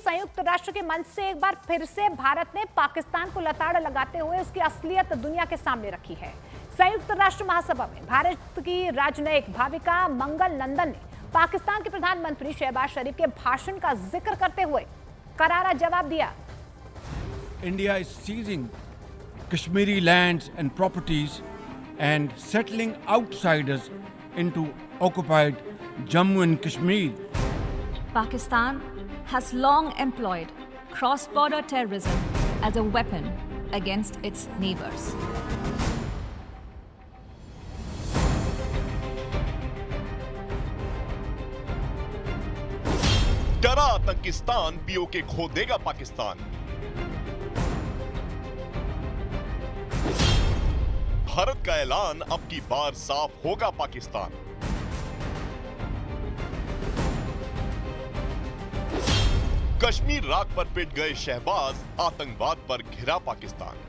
संयुक्त राष्ट्र के मंच से एक बार फिर से भारत ने पाकिस्तान को लताड़ लगाते हुए उसकी असलियत दुनिया के सामने रखी है। संयुक्त राष्ट्र महासभा में भारत की राजनयिक भाविका मंगल नंदन ने पाकिस्तान के प्रधानमंत्री शहबाज शरीफ के भाषण का जिक्र करते हुए करारा जवाब दिया। India is seizing Kashmiri lands and properties and settling outsiders into occupied Jammu and Kashmir. Pakistan has long employed cross-border terrorism as a weapon against its neighbors. डरा आतंकिस्तान, पीओके खो देगा पाकिस्तान। भारत का ऐलान, अब की बार साफ होगा पाकिस्तान। कश्मीर राग पर पिट गए शहबाज, आतंकवाद पर घिरा पाकिस्तान।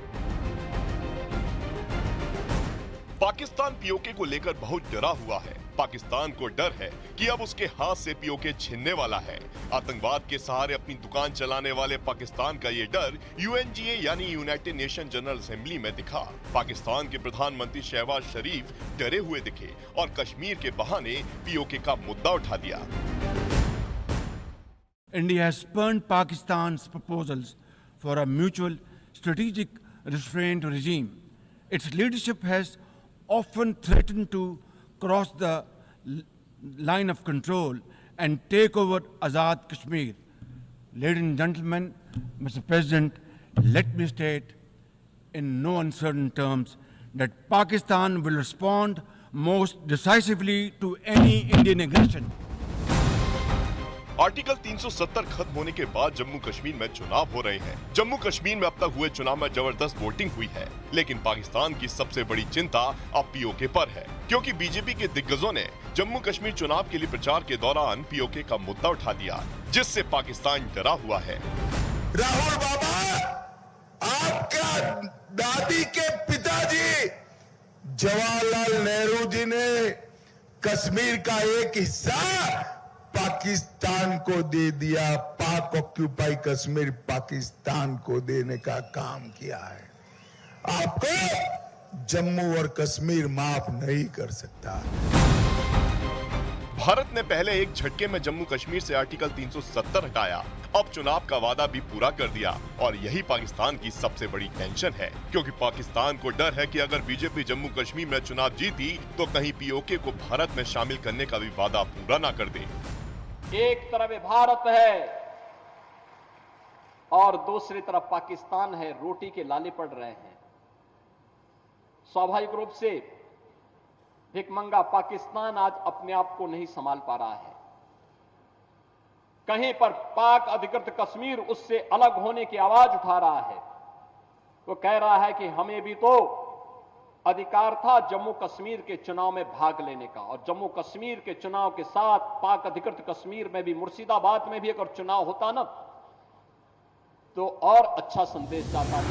पाकिस्तान पीओके को लेकर बहुत डरा हुआ है। पाकिस्तान को डर है कि अब उसके हाथ से पीओके छिनने वाला है। आतंकवाद के सहारे अपनी दुकान चलाने वाले पाकिस्तान का ये डर यूएनजीए यानी यूनाइटेड नेशन जनरल असेंबली में दिखा। पाकिस्तान के प्रधानमंत्री शहबाज शरीफ डरे हुए दिखे और कश्मीर के बहाने पीओके का मुद्दा उठा दिया। India has spurned Pakistan's proposals for a mutual strategic restraint regime. Its leadership has often threatened to cross the line of control and take over Azad Kashmir. Ladies and gentlemen, Mr. President, let me state in no uncertain terms that Pakistan will respond most decisively to any Indian aggression. Article 370 खत्म होने के बाद जम्मू कश्मीर में चुनाव हो रहे हैं। जम्मू कश्मीर में अब तक हुए चुनाव में जबरदस्त वोटिंग हुई है, लेकिन पाकिस्तान की सबसे बड़ी चिंता अब पीओके पर है, क्योंकि बीजेपी के दिग्गजों ने जम्मू कश्मीर चुनाव के लिए प्रचार के दौरान पीओके का मुद्दा उठा दिया, जिससे पाकिस्तान डरा हुआ है। राहुल बाबा, आपका दादी के पिताजी जवाहरलाल नेहरू जी ने कश्मीर का एक हिस्सा पाकिस्तान को दे दिया। पाक ऑक्यूपाई कश्मीर पाकिस्तान को देने का काम किया है। आपको जम्मू और कश्मीर माफ नहीं कर सकता। भारत ने पहले एक झटके में जम्मू कश्मीर से आर्टिकल 370 हटाया, अब चुनाव का वादा भी पूरा कर दिया और यही पाकिस्तान की सबसे बड़ी टेंशन है, क्योंकि पाकिस्तान को डर है कि अगर बीजेपी जम्मू कश्मीर में चुनाव जीती तो कहीं पीओके को भारत में शामिल करने का भी वादा पूरा न कर दे। एक तरफ भारत है और दूसरी तरफ पाकिस्तान है, रोटी के लाले पड़ रहे हैं। स्वाभाविक रूप से भिखमंगा पाकिस्तान आज अपने आप को नहीं संभाल पा रहा है। कहीं पर पाक अधिकृत कश्मीर उससे अलग होने की आवाज उठा रहा है। वो कह रहा है कि हमें भी तो अधिकार था जम्मू कश्मीर के चुनाव में भाग लेने का, और जम्मू कश्मीर के चुनाव के साथ पाक अधिकृत कश्मीर में भी, मुर्शिदाबाद में भी अगर चुनाव होता ना तो और अच्छा संदेश जाता।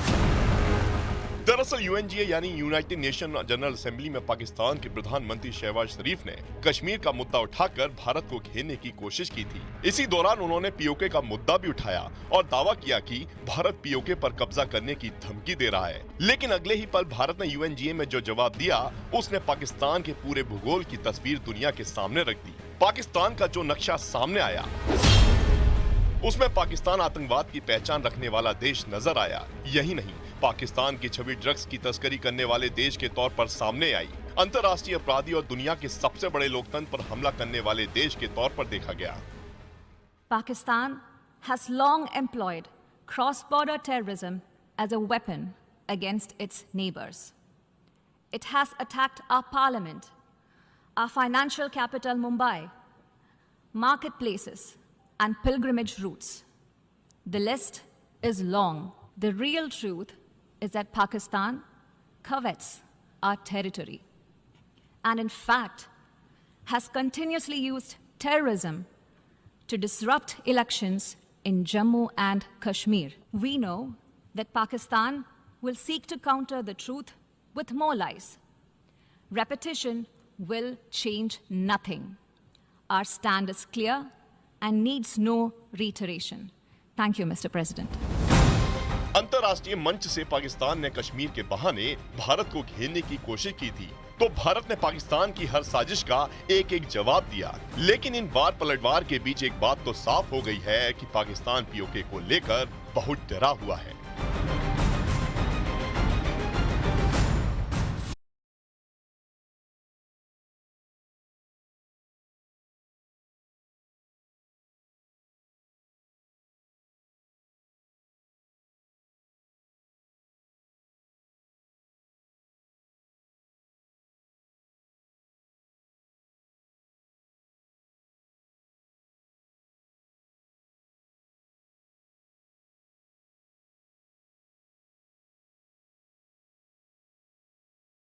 दरअसल यूएनजीए यानी यूनाइटेड नेशन जनरल असेंबली में पाकिस्तान के प्रधानमंत्री शहबाज शरीफ ने कश्मीर का मुद्दा उठाकर भारत को घेरने की कोशिश की थी। इसी दौरान उन्होंने पीओके का मुद्दा भी उठाया और दावा किया कि भारत पीओके पर कब्जा करने की धमकी दे रहा है। लेकिन अगले ही पल भारत ने यूएनजीए में जो जवाब दिया, उसने पाकिस्तान के पूरे भूगोल की तस्वीर दुनिया के सामने रख दी। पाकिस्तान का जो नक्शा सामने आया उसमें पाकिस्तान आतंकवाद की पहचान रखने वाला देश नजर आया। यही नहीं, पाकिस्तान की छवि ड्रग्स की तस्करी करने वाले देश के तौर पर सामने आई। अंतर्राष्ट्रीय अपराधी और दुनिया के सबसे बड़े लोकतंत्र पर हमला करने वाले देश के तौर पर देखा गया। Pakistan has long employed cross-border terrorism as a weapon against its neighbors. It has attacked our parliament, our financial capital Mumbai, marketplaces, and pilgrimage routes. The list is long. The real truth is that Pakistan covets our territory and in fact has continuously used terrorism to disrupt elections in Jammu and Kashmir. We know that Pakistan will seek to counter the truth with more lies. Repetition will change nothing. Our stand is clear and needs no reiteration. Thank you, Mr. President. अंतर्राष्ट्रीय मंच से पाकिस्तान ने कश्मीर के बहाने भारत को घेरने की कोशिश की थी, तो भारत ने पाकिस्तान की हर साजिश का एक एक जवाब दिया। लेकिन इन बार पलटवार के बीच एक बात तो साफ हो गई है कि पाकिस्तान पीओके को लेकर बहुत डरा हुआ है।